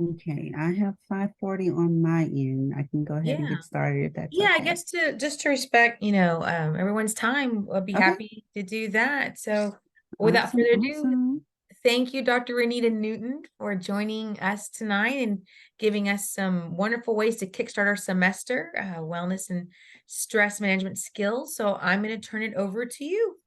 Okay, I have 5:40 on my end. I can go ahead and Yeah. get started if that's Yeah, I okay. guess to just to respect, everyone's time, I'll be Okay, happy to do that. So without awesome, further ado, awesome. thank you, Dr. Renita Newton, for joining us tonight and giving us some wonderful ways to kickstart our semester, wellness and stress management skills. So I'm going to turn it over to you.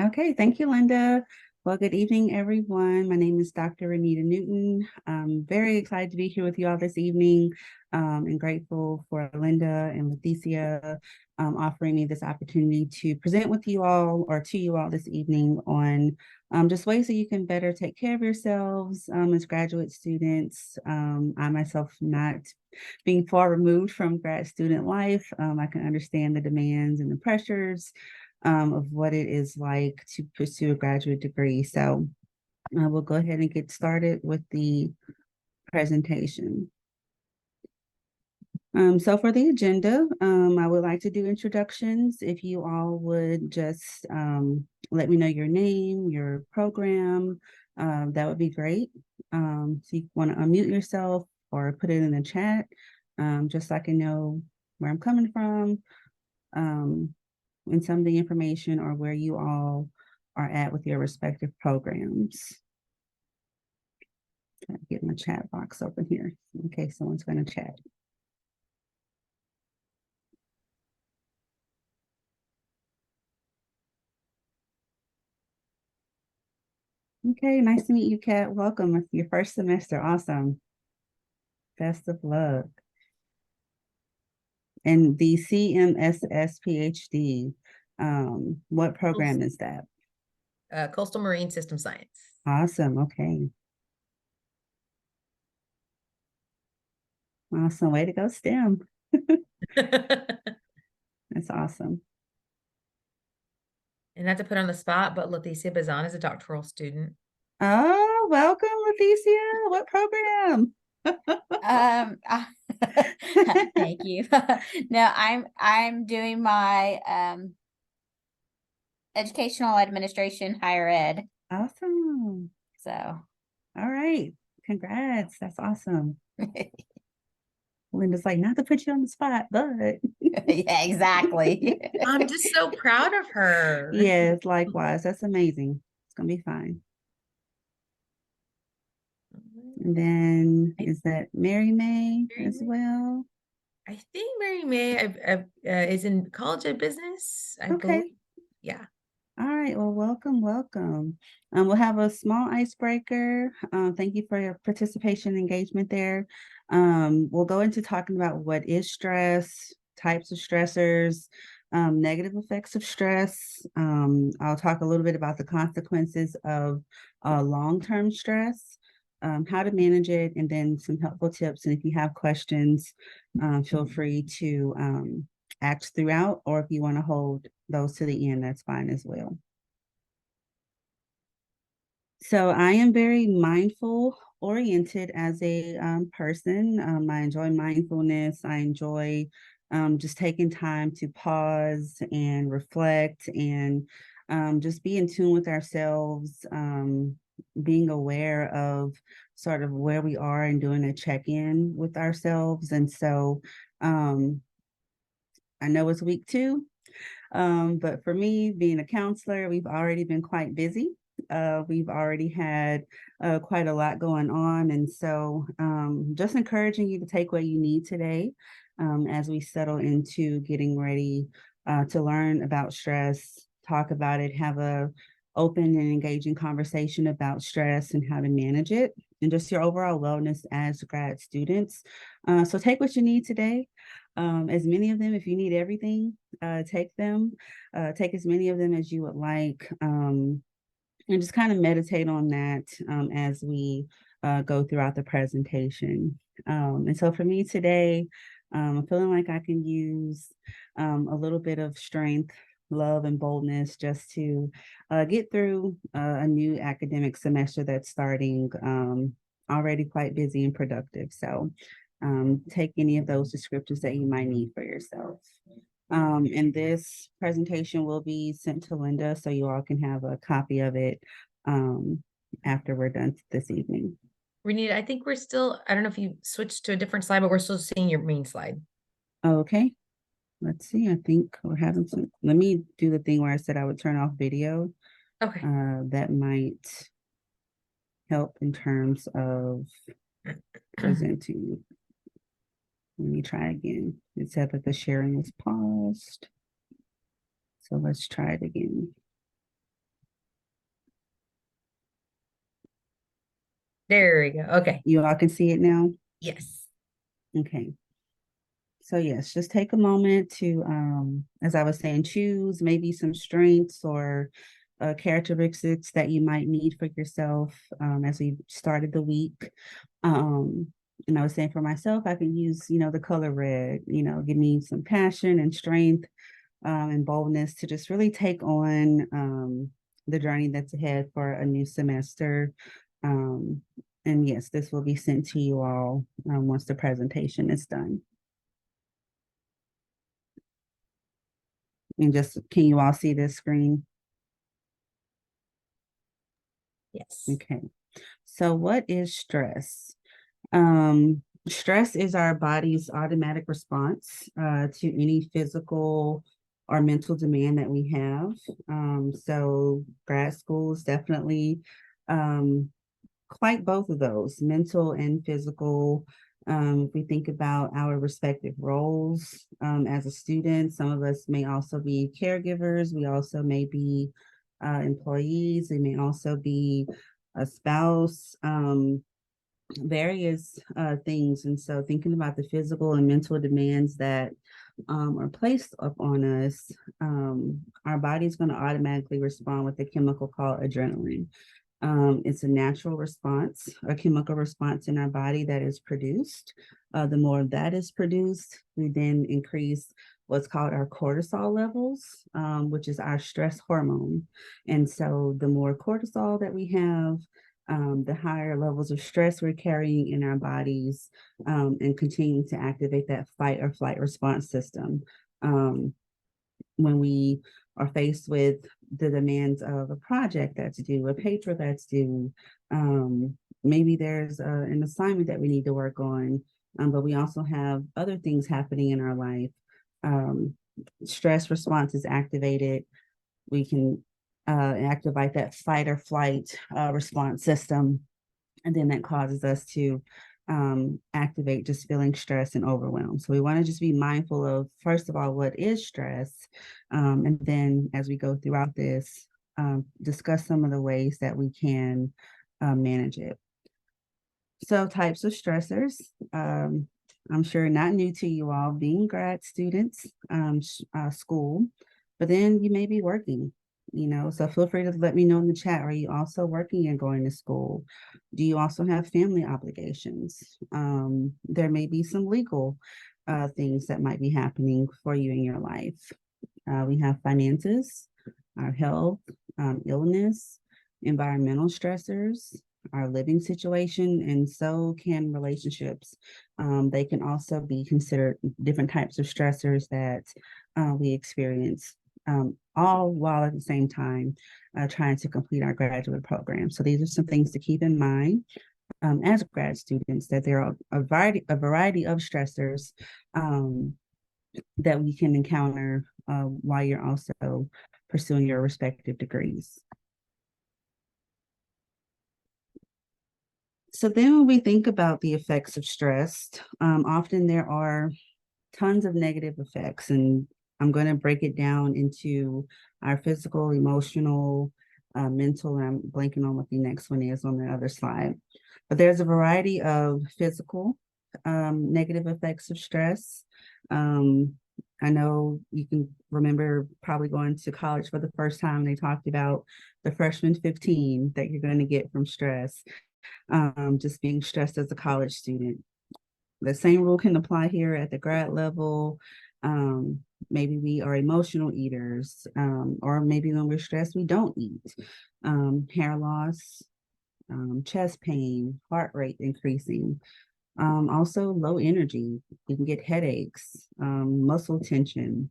Okay, thank you, Linda. Well, good evening, everyone. My name is Dr. Renita Newton. I'm very excited to be here with you all this evening, and grateful for Linda and Leticia offering me this opportunity to present with you all or to you all this evening on just ways that you can better take care of yourselves as graduate students. I myself not being far removed from grad student life, I can understand the demands and the pressures of what it is like to pursue a graduate degree. So I will go ahead and get started with the presentation. So for the agenda, I would like to do introductions. If you all would just let me know your name, your program, that would be great. So you want to unmute yourself or put it in the chat, just so I can know where I'm coming from. And some of the information or where you all are at with your respective programs. Get my chat box open here in case someone's going to chat. Okay, nice to meet you, Kat. Welcome. It's your first semester. Awesome. Best of luck. And the CMSS PhD, what program is that? Coastal Marine System Science. Awesome. Okay. Awesome. Way to go, STEM. That's awesome. And not to put on the spot, but Leticia Bazan is a doctoral student. Oh, welcome, Leticia. What program? Uh, thank you. No, I'm doing my educational administration higher ed. Awesome. So All right. Congrats. That's awesome. Linda's like, not to put you on the spot, but yeah, exactly. I'm just so proud of her. yes, likewise. That's amazing. It's gonna be fine. And then is that Mary May Mary as May? well? I think Mary May is in College of Business, I Okay. believe. Yeah. All right. Well, welcome, welcome. We'll have a small icebreaker. Thank you for your participation and engagement there. We'll go into talking about what is stress, types of stressors, negative effects of stress. I'll talk a little bit about the consequences of long-term stress, how to manage it, and then some helpful tips. And if you have questions, feel free to ask throughout, or if you want to hold those to the end, that's fine as well. So I am very mindful oriented as a person. I enjoy mindfulness. I enjoy just taking time to pause and reflect and just be in tune with ourselves, being aware of sort of where we are and doing a check-in with ourselves. And so I know it's week 2, but for me, being a counselor, we've already been quite busy. We've already had quite a lot going on. And so just encouraging you to take what you need today as we settle into getting ready to learn about stress, talk about it, have a open and engaging conversation about stress and how to manage it, and just your overall wellness as grad students. So take what you need today. As many of them, if you need everything, take them, take as many of them as you would like, and just kind of meditate on that as we go throughout the presentation. And so for me today, I'm feeling like I can use a little bit of strength, love, and boldness just to get through a new academic semester that's starting, already quite busy and productive. So take any of those descriptors that you might need for yourself. And this presentation will be sent to Linda so you all can have a copy of it after we're done this evening. Renita, I think we're still, I don't know if you switched to a different slide, but we're still seeing your main slide. Okay, let's see. I think we're having some. Let me do the thing where I said I would turn off video. Okay. That might help in terms of presenting. Let me try again. It said that the sharing was paused. So let's try it again. There we go. Okay. You all can see it now? Yes. Okay. So yes, just take a moment to, as I was saying, choose maybe some strengths or characteristics that you might need for yourself as we started the week. And I was saying for myself, I can use, the color red, give me some passion and strength and boldness to just really take on the journey that's ahead for a new semester. Um, and yes, this will be sent to you all once the presentation is done. And just, can you all see this screen? Yes. Okay. So what is stress? Stress is our body's automatic response to any physical or mental demand that we have. So grad school is definitely quite both of those, mental and physical. If we think about our respective roles as a student, some of us may also be caregivers. We also may be employees. We may also be a spouse, various things. And so thinking about the physical and mental demands that are placed upon us, our body's going to automatically respond with a chemical called adrenaline. It's a natural response, a chemical response in our body that is produced. The more that is produced, we then increase what's called our cortisol levels, which is our stress hormone. And so the more cortisol that we have, the higher levels of stress we're carrying in our bodies and continuing to activate that fight or flight response system. When we are faced with the demands of a project that's due, a paper that's due, maybe there's an assignment that we need to work on, but we also have other things happening in our life. Stress response is activated. We can activate that fight or flight response system, and then that causes us to activate just feeling stress and overwhelmed. So we want to just be mindful of, first of all, what is stress? And then as we go throughout this, discuss some of the ways that we can manage it. So types of stressors, I'm sure not new to you all being grad students, school, but then you may be working, so feel free to let me know in the chat. Are you also working and going to school? Do you also have family obligations? There may be some legal things that might be happening for you in your life. We have finances, our health, illness, environmental stressors, our living situation, and so can relationships. They can also be considered different types of stressors that we experience, all while at the same time trying to complete our graduate program. So these are some things to keep in mind as grad students, that there are a variety of stressors that we can encounter while you're also pursuing your respective degrees. So then when we think about the effects of stress, often there are tons of negative effects, and I'm going to break it down into our physical, emotional, mental, and I'm blanking on what the next one is on the other slide. But there's a variety of physical negative effects of stress. I know you can remember probably going to college for the first time, they talked about the freshman 15 that you're going to get from stress, just being stressed as a college student. The same rule can apply here at the grad level. Maybe we are emotional eaters, or maybe when we're stressed, we don't eat. Hair loss, chest pain, heart rate increasing. Also low energy. You can get headaches, muscle tension,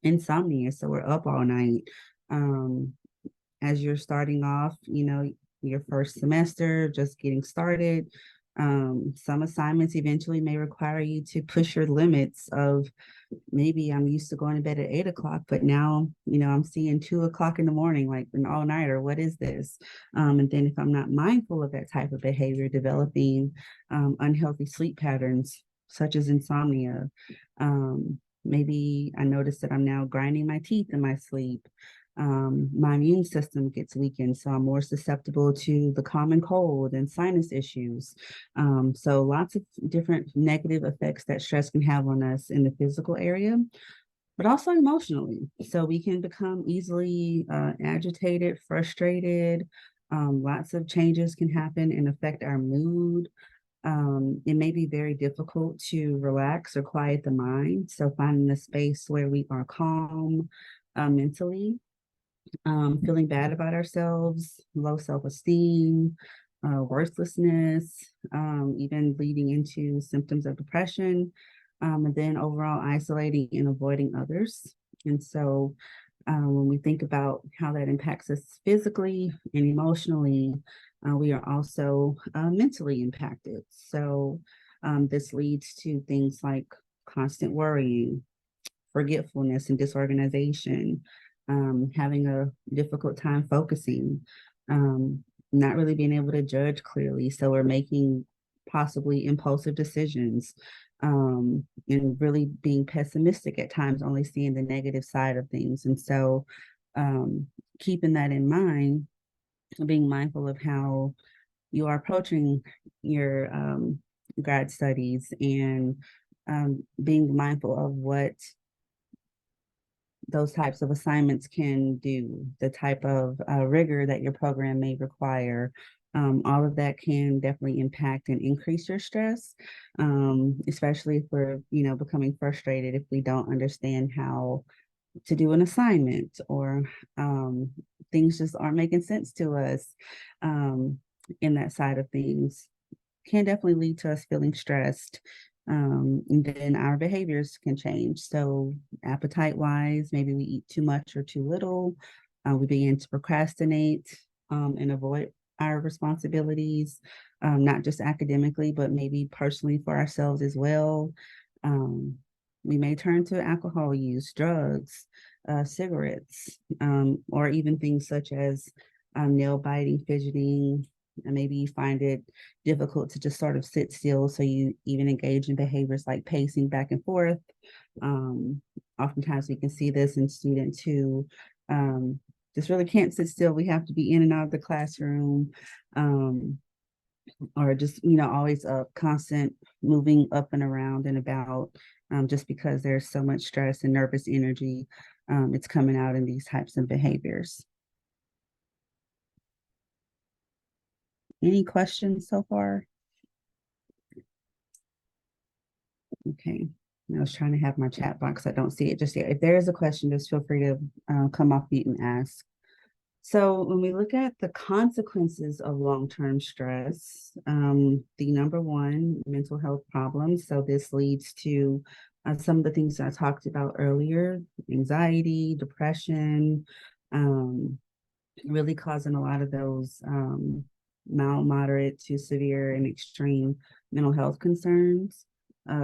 insomnia. So we're up all night. As you're starting off, your first semester, just getting started. Some assignments eventually may require you to push your limits of, maybe I'm used to going to bed at 8 o'clock, but now, I'm seeing 2 o'clock in the morning, like an all nighter. What is this? And then if I'm not mindful of that type of behavior, developing unhealthy sleep patterns, such as insomnia. Maybe I notice that I'm now grinding my teeth in my sleep. My immune system gets weakened, so I'm more susceptible to the common cold and sinus issues. So lots of different negative effects that stress can have on us in the physical area, but also emotionally. So we can become easily agitated, frustrated. Lots of changes can happen and affect our mood. It may be very difficult to relax or quiet the mind. So finding a space where we are calm mentally, feeling bad about ourselves, low self-esteem, worthlessness, even leading into symptoms of depression, and then overall isolating and avoiding others. And so when we think about how that impacts us physically and emotionally, we are also mentally impacted. So this leads to things like constant worrying, forgetfulness, and disorganization, having a difficult time focusing, not really being able to judge clearly. So we're making possibly impulsive decisions, and really being pessimistic at times, only seeing the negative side of things. And so keeping that in mind, being mindful of how you are approaching your grad studies, and being mindful of what those types of assignments can do, the type of rigor that your program may require. All of that can definitely impact and increase your stress, especially if we're, becoming frustrated if we don't understand how to do an assignment, or things just aren't making sense to us, in that side of things. Can definitely lead to us feeling stressed. And then our behaviors can change. So, appetite wise, maybe we eat too much or too little. We begin to procrastinate and avoid our responsibilities, not just academically, but maybe personally for ourselves as well. Um, we may turn to alcohol use, drugs, cigarettes, or even things such as nail biting, fidgeting, and maybe you find it difficult to just sort of sit still. So you even engage in behaviors like pacing back and forth. Oftentimes we can see this in students who just really can't sit still. We have to be in and out of the classroom, or just, always up, constant moving up and around and about, just because there's so much stress and nervous energy. It's coming out in these types of behaviors. Any questions so far? Okay. I was trying to have my chat box. I don't see it just yet. If there is a question, just feel free to come off mute and ask. So when we look at the consequences of long-term stress, the number one, mental health problems. So this leads to some of the things that I talked about earlier: anxiety, depression, really causing a lot of those mild, moderate to severe and extreme mental health concerns,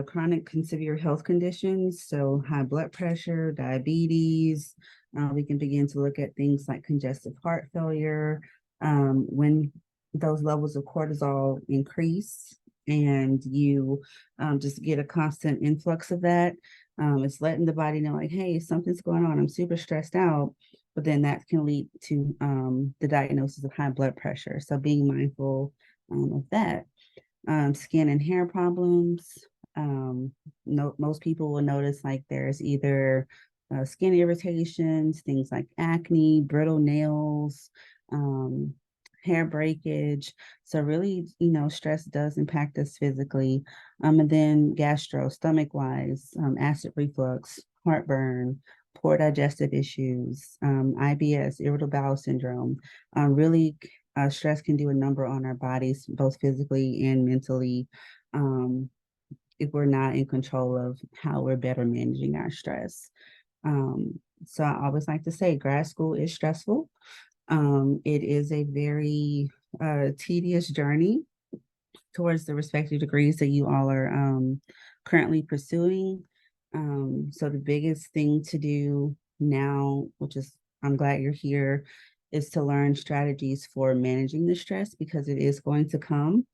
chronic and severe health conditions, so high blood pressure, diabetes. We can begin to look at things like congestive heart failure. When those levels of cortisol increase and you just get a constant influx of that, it's letting the body know, like, hey, something's going on. I'm super stressed out. But then that can lead to the diagnosis of high blood pressure. So being mindful of that. Skin and hair problems. Most people will notice like there's either skin irritations, things like acne, brittle nails, hair breakage. So really, stress does impact us physically. And then stomach wise, acid reflux, heartburn, poor digestive issues, IBS, irritable bowel syndrome. Really, stress can do a number on our bodies, both physically and mentally, if we're not in control of how we're better managing our stress. So I always like to say grad school is stressful. It is a very tedious journey towards the respective degrees that you all are currently pursuing. So the biggest thing to do now, which is I'm glad you're here, is to learn strategies for managing the stress because it is going to come.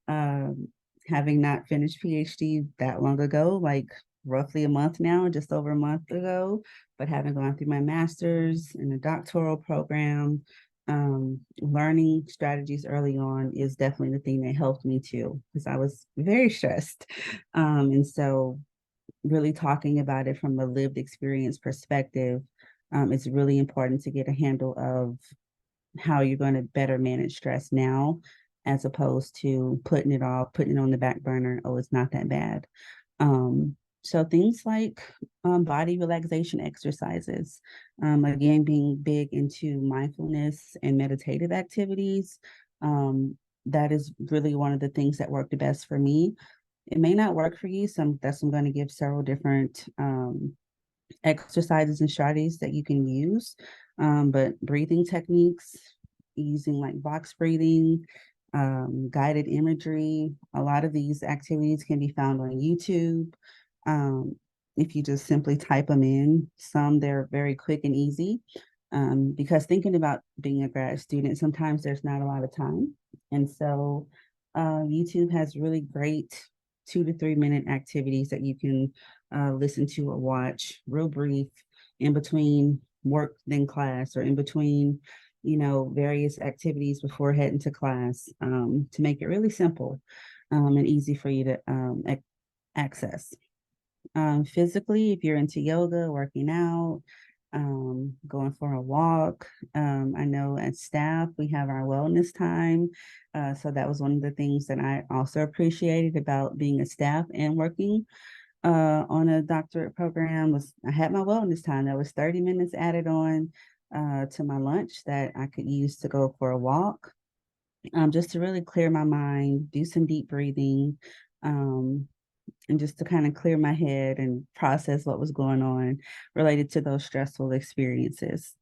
Um, Having not finished PhD that long ago, like roughly a month now, just over a month ago, but having gone through my master's and a doctoral program, learning strategies early on is definitely the thing that helped me too, because I was very stressed. And so really talking about it from a lived experience perspective, it's really important to get a handle of how you're going to better manage stress now, as opposed to putting it on the back burner. Oh, it's not that bad. So things like body relaxation exercises, again, being big into mindfulness and meditative activities. That is really one of the things that work the best for me. It may not work for you. I'm going to give several different exercises and strategies that you can use. But breathing techniques, using like box breathing, guided imagery, a lot of these activities can be found on YouTube. Um, if you just simply type them in, they're very quick and easy. Because thinking about being a grad student, sometimes there's not a lot of time. And so YouTube has really great 2 to 3 minute activities that you can listen to or watch, real brief, in between work then class, or in between, various activities before heading to class, to make it really simple and easy for you to access. Physically, if you're into yoga, working out, going for a walk. I know at staff, we have our wellness time. So that was one of the things that I also appreciated about being a staff and working on a doctorate program. Was I had my wellness time. That was 30 minutes added on to my lunch that I could use to go for a walk, just to really clear my mind, do some deep breathing, um, and just to kind of clear my head and process what was going on related to those stressful experiences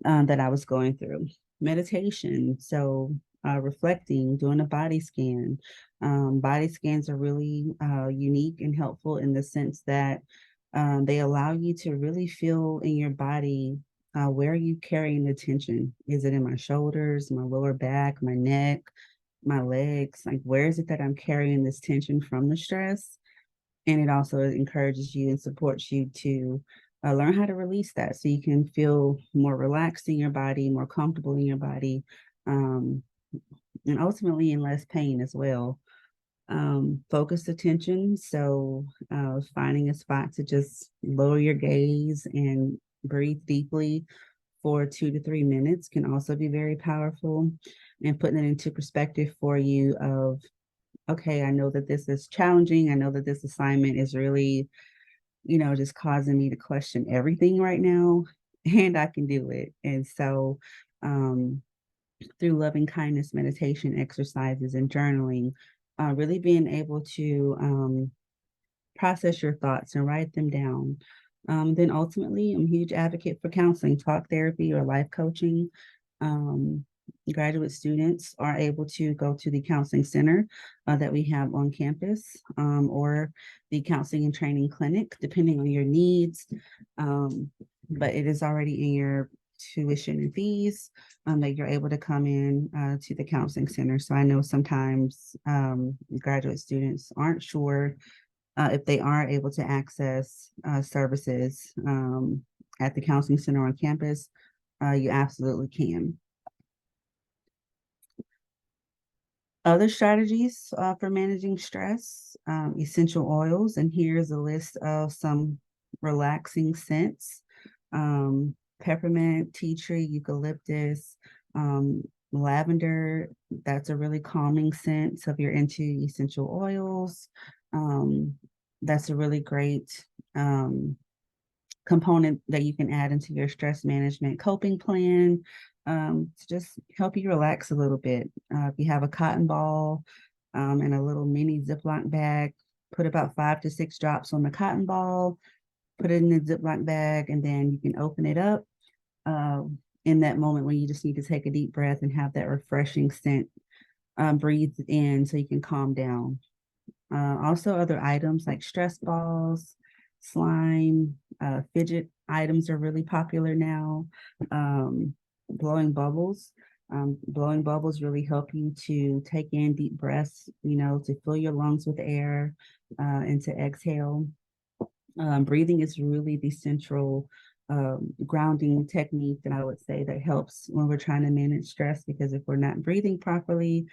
that I was going through. Meditation, so reflecting, doing a body scan. Body scans are really unique and helpful in the sense that they allow you to really feel in your body, where are you carrying the tension? Is it in my shoulders, my lower back, my neck, my legs? Like, where is it that I'm carrying this tension from the stress? And it also encourages you and supports you to learn how to release that so you can feel more relaxed in your body, more comfortable in your body, um, and ultimately in less pain as well. Focused attention. So finding a spot to just lower your gaze and breathe deeply for 2 to 3 minutes can also be very powerful, and putting it into perspective for you of, okay, I know that this is challenging. I know that this assignment is really, just causing me to question everything right now, and I can do it. And so, um, through loving kindness, meditation exercises, and journaling, really being able to process your thoughts and write them down. Then ultimately, I'm a huge advocate for counseling, talk therapy, or life coaching. Um, Graduate students are able to go to the counseling center that we have on campus, or the counseling and training clinic, depending on your needs. But it is already in your tuition and fees that you're able to come in to the counseling center. So I know sometimes graduate students aren't sure if they are able to access services at the counseling center on campus. You absolutely can. Other strategies for managing stress, essential oils, and here's a list of some relaxing scents: peppermint, tea tree, eucalyptus, lavender. That's a really calming scent. So if you're into essential oils, um, that's a really great component that you can add into your stress management coping plan, to just help you relax a little bit. If you have a cotton ball and a little mini Ziploc bag, put about 5 to 6 drops on the cotton ball, put it in the Ziploc bag, and then you can open it up. Uh, in that moment when you just need to take a deep breath and have that refreshing scent breathed in so you can calm down. Also, other items like stress balls, slime, fidget items are really popular now. Um, blowing bubbles. Blowing bubbles really help you to take in deep breaths, to fill your lungs with air and to exhale. Breathing is really the central grounding technique that I would say that helps when we're trying to manage stress, because if we're not breathing properly,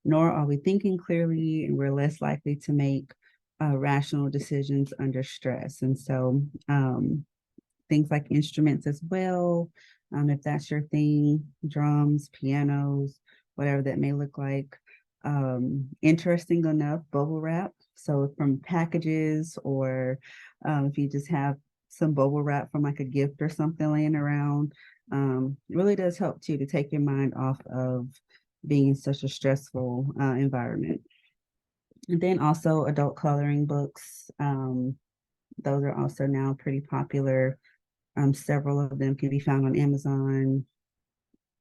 nor are we thinking clearly, and we're less likely to make rational decisions under stress. And so things like instruments as well, if that's your thing, drums, pianos, whatever that may look like. Interesting enough, bubble wrap. So from packages, or if you just have some bubble wrap from like a gift or something laying around, it really does help too to take your mind off of being in such a stressful environment. And then also adult coloring books. Those are also now pretty popular. Several of them can be found on Amazon,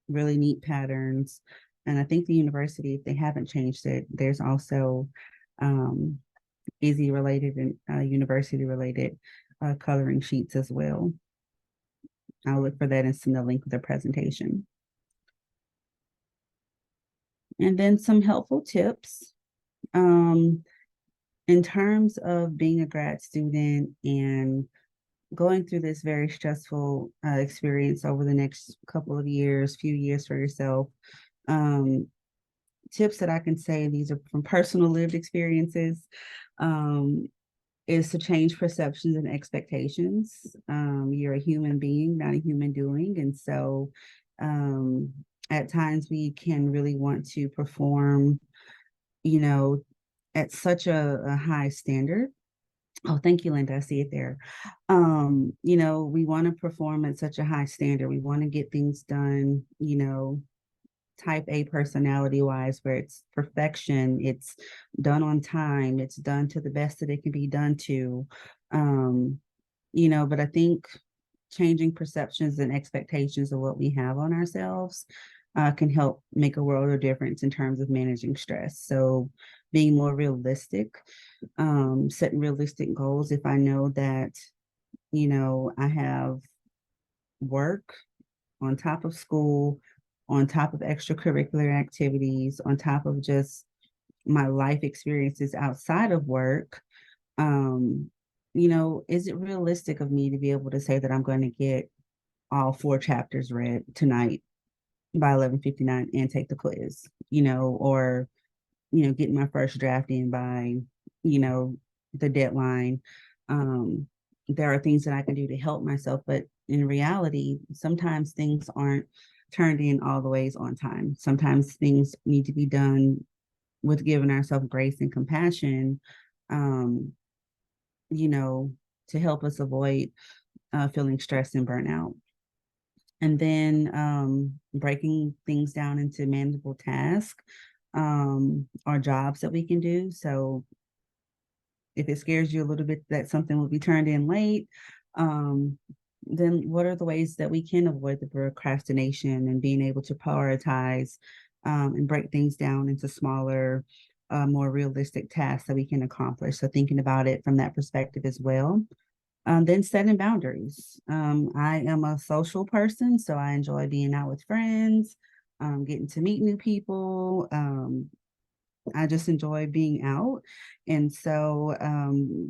really neat patterns. And I think the university, if they haven't changed it, there's also easy related and university related coloring sheets as well. I'll look for that and send a link with the presentation. And then some helpful tips. In terms of being a grad student and going through this very stressful experience over the next couple of years, few years for yourself, tips that I can say, these are from personal lived experiences, is to change perceptions and expectations. You're a human being, not a human doing. And so at times we can really want to perform, at such a high standard. Oh, thank you, Linda. I see it there. We want to perform at such a high standard. We want to get things done, type A personality wise, where it's perfection, it's done on time, it's done to the best that it can be done to. But I think changing perceptions and expectations of what we have on ourselves can help make a world of difference in terms of managing stress. So being more realistic, setting realistic goals. If I know that, I have work on top of school, on top of extracurricular activities, on top of just my life experiences outside of work, is it realistic of me to be able to say that I'm going to get all 4 chapters read tonight by 11:59 and take the quiz, or getting my first draft in by, the deadline. There are things that I can do to help myself, but in reality, sometimes things aren't turned in all the ways on time. Sometimes things need to be done with giving ourselves grace and compassion, to help us avoid feeling stressed and burnout. And then breaking things down into manageable tasks or jobs that we can do. So if it scares you a little bit that something will be turned in late, then what are the ways that we can avoid the procrastination and being able to prioritize and break things down into smaller, more realistic tasks that we can accomplish? So thinking about it from that perspective as well. Then setting boundaries. I am a social person, so I enjoy being out with friends, getting to meet new people. I just enjoy being out. And so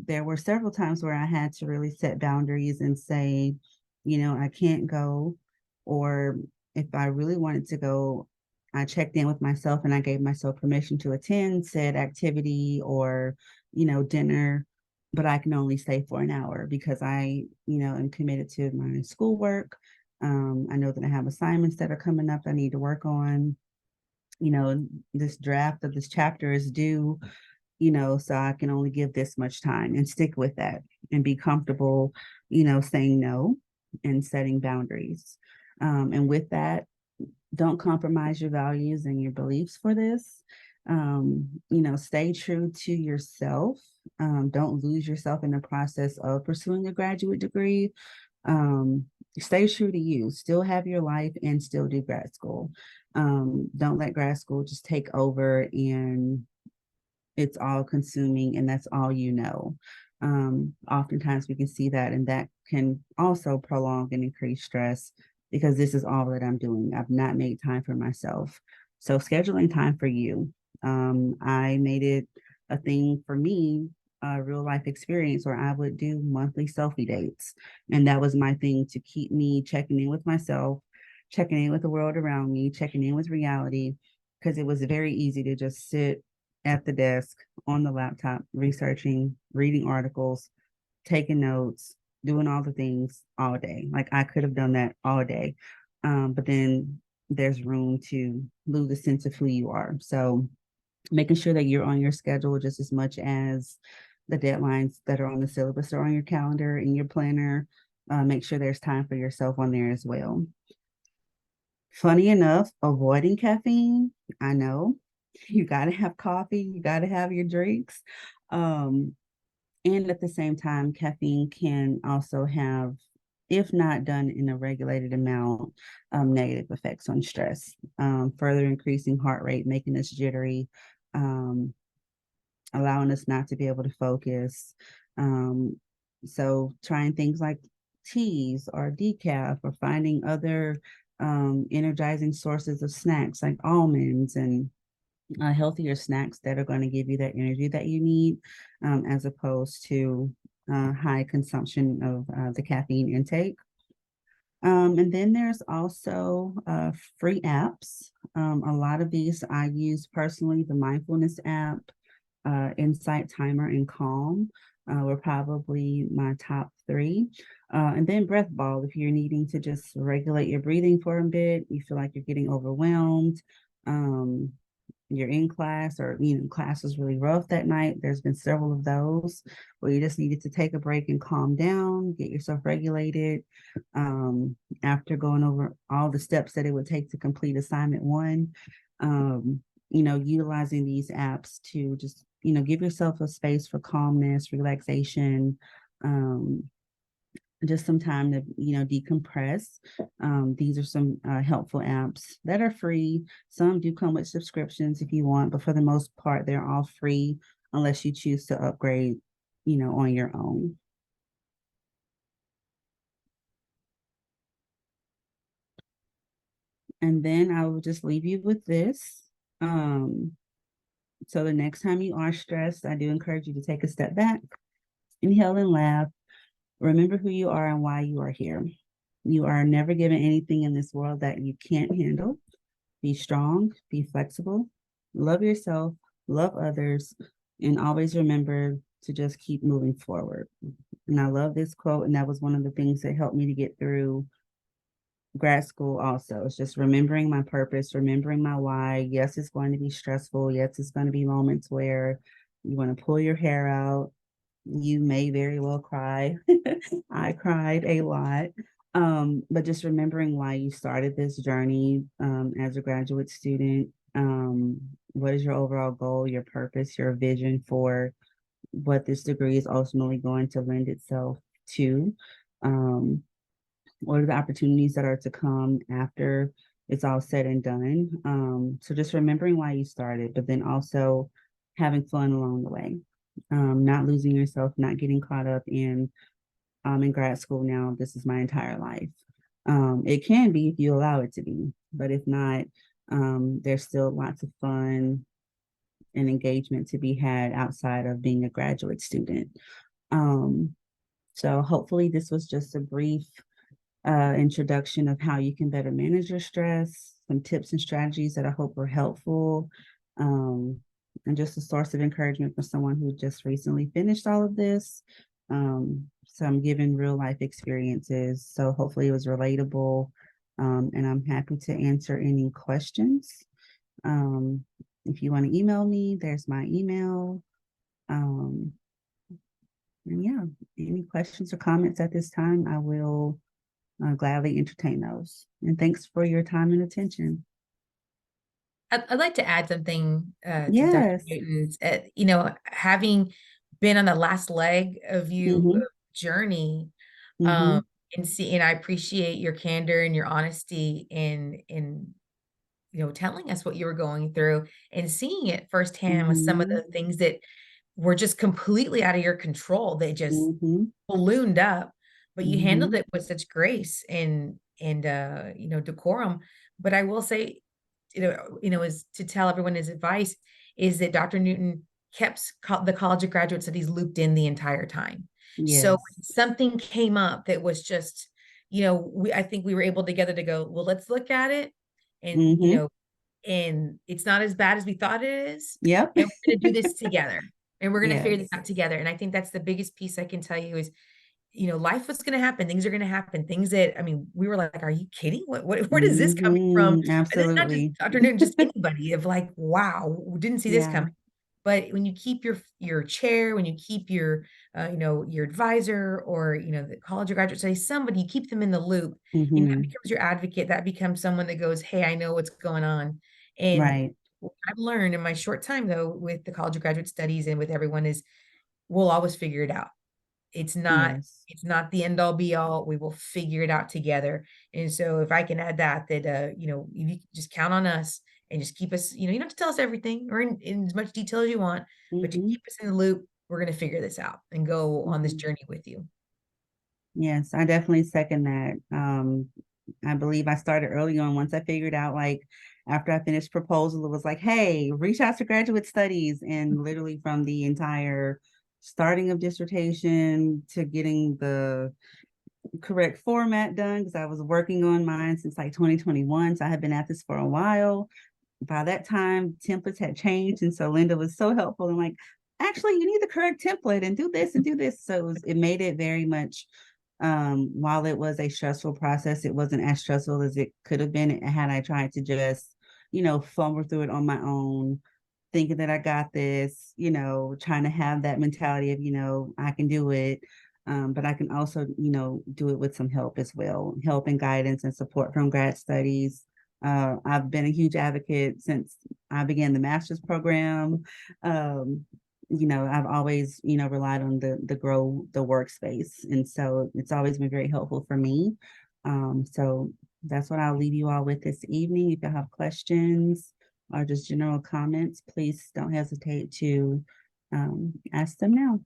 there were several times where I had to really set boundaries and say, I can't go. Or if I really wanted to go, I checked in with myself and I gave myself permission to attend said activity or, dinner, but I can only stay for an hour because I, am committed to my schoolwork. I know that I have assignments that are coming up I need to work on. This draft of this chapter is due, so I can only give this much time and stick with that and be comfortable, saying no and setting boundaries. And with that, don't compromise your values and your beliefs for this. Stay true to yourself. Don't lose yourself in the process of pursuing a graduate degree. Um, Stay true to you, still have your life and still do grad school. Don't let grad school just take over and it's all consuming and that's all you know. Oftentimes we can see that, and that can also prolong and increase stress because this is all that I'm doing. I've not made time for myself. So scheduling time for you. I made it a thing for me, a real life experience where I would do monthly selfie dates. And that was my thing to keep me checking in with myself, checking in with the world around me, checking in with reality, because it was very easy to just sit at the desk on the laptop, researching, reading articles, taking notes, doing all the things all day. Like I could have done that all day. But then there's room to lose a sense of who you are. So making sure that you're on your schedule just as much as the deadlines that are on the syllabus are on your calendar, in your planner. Make sure there's time for yourself on there as well. Funny enough, avoiding caffeine, I know you got to have coffee, you got to have your drinks. Um, and at the same time, caffeine can also have, if not done in a regulated amount, negative effects on stress, further increasing heart rate, making us jittery, um, allowing us not to be able to focus. Um, so trying things like teas or decaf or finding other energizing sources of snacks like almonds and healthier snacks that are going to give you that energy that you need, as opposed to high consumption of the caffeine intake. And then there's also free apps. A lot of these I use personally. The mindfulness app, Insight Timer, and Calm were probably my top three. And then Breath Ball, if you're needing to just regulate your breathing for a bit, you feel like you're getting overwhelmed. Um, you're in class or class was really rough that night. There's been several of those where you just needed to take a break and calm down, get yourself regulated. After going over all the steps that it would take to complete assignment one, utilizing these apps to just give yourself a space for calmness, relaxation, just some time to decompress. These are some helpful apps that are free. Some do come with subscriptions if you want, but for the most part they're all free unless you choose to upgrade on your own. And then I will just leave you with this. So the next time you are stressed, I do encourage you to take a step back, inhale and laugh. Remember who you are and why you are here. You are never given anything in this world that you can't handle. Be strong, be flexible, love yourself, love others, and always remember to just keep moving forward. And I love this quote, and that was one of the things that helped me to get through grad school also. It's just remembering my purpose, remembering my why. Yes, it's going to be stressful. Yes, it's going to be moments where you want to pull your hair out. You may very well cry. I cried a lot. But just remembering why you started this journey as a graduate student. What is your overall goal, your purpose, your vision for what this degree is ultimately going to lend itself to? Um, what are the opportunities that are to come after it's all said and done? So just remembering why you started, but then also having fun along the way, not losing yourself, not getting caught up in grad school now, this is my entire life. It can be if you allow it to be, but if not, there's still lots of fun and engagement to be had outside of being a graduate student. So hopefully this was just a brief introduction of how you can better manage your stress, some tips and strategies that I hope were helpful, and just a source of encouragement for someone who just recently finished all of this. So I'm giving real life experiences. So hopefully it was relatable. And I'm happy to answer any questions. If you want to email me, there's my email. And yeah, any questions or comments at this time, I will gladly entertain those. And thanks for your time and attention. I'd like to add something to Dr. Yes. Newton's. Having been on the last leg of you Mm-hmm. journey, Mm-hmm. and I appreciate your candor and your honesty in telling us what you were going through and seeing it firsthand with some of Mhm. the things that were just completely out of your control. They just Mhm. ballooned up, but you handled Mhm. it with such grace and decorum. But I will say, is to tell everyone his advice is that Dr. Newton kept the College of Graduate Studies looped in the entire time. So Yes. when something came up that was just, I think we were able together to go, well, let's look at it. And, Mhm. and it's not as bad as we thought it is. Yep. And we're going to do this together. And we're going to figure this Yes. out together. And I think that's the biggest piece I can tell you is, life was going to happen. Things are going to happen. Things that, I mean, we were like, are you kidding? Where does this coming from? Mhm. And it's not just Absolutely. Dr. Newton, just anybody of like, wow, we didn't see this Yeah. coming. But when you keep your chair, when you keep your advisor or, the college or graduate studies, somebody, you keep them in the loop, and that Mhm. becomes your advocate. That becomes someone that goes, hey, I know what's going on. And Right. what I've learned in my short time though, with the college of graduate studies and with everyone is we'll always figure it out. It's not Yes. it's not the end all be all. We will figure it out together. And so if I can add that, you just count on us and just keep us, you don't have to tell us everything or in as much detail as you want, but to Mhm. keep us in the loop, we're going to figure this out and go on this Mhm. journey with you. Yes, I definitely second that. I believe I started early on once I figured out, like, after I finished proposal, it was like, hey, reach out to graduate studies. And literally from the entire starting of dissertation to getting the correct format done, because I was working on mine since like 2021. So I had been at this for a while. By that time, templates had changed. And so Linda was so helpful and like, actually, you need the correct template and do this and do this. So it made it very much, while it was a stressful process, it wasn't as stressful as it could have been had I tried to just, fumble through it on my own, thinking that I got this, trying to have that mentality of, I can do it. But I can also, do it with some help as well, help and guidance and support from grad studies. I've been a huge advocate since I began the master's program. Um, I've always, relied on the grow the workspace. And so it's always been very helpful for me. So that's what I'll leave you all with this evening. If you have questions or just general comments, please don't hesitate to ask them now.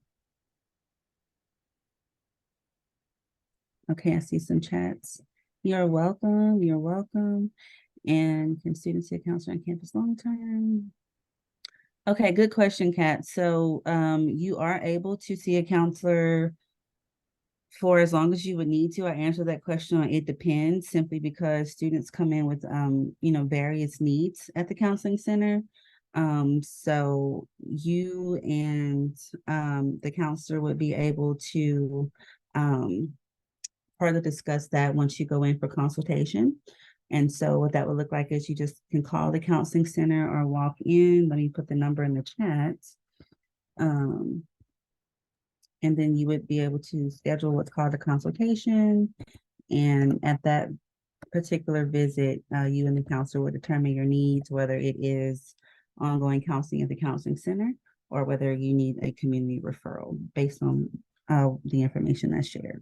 Okay, I see some chats. You're welcome. You're welcome. And can students see a counselor on campus long term? Okay, good question, Kat. So you are able to see a counselor for as long as you would need to. I answer that question on it depends, simply because students come in with various needs at the counseling center. So you and the counselor would be able to further discuss that once you go in for consultation. And so what that would look like is you just can call the counseling center or walk in. Let me put the number in the chat. Um, and then you would be able to schedule what's called a consultation. And at that particular visit, you and the counselor will determine your needs, whether it is ongoing counseling at the counseling center or whether you need a community referral based on the information that's shared.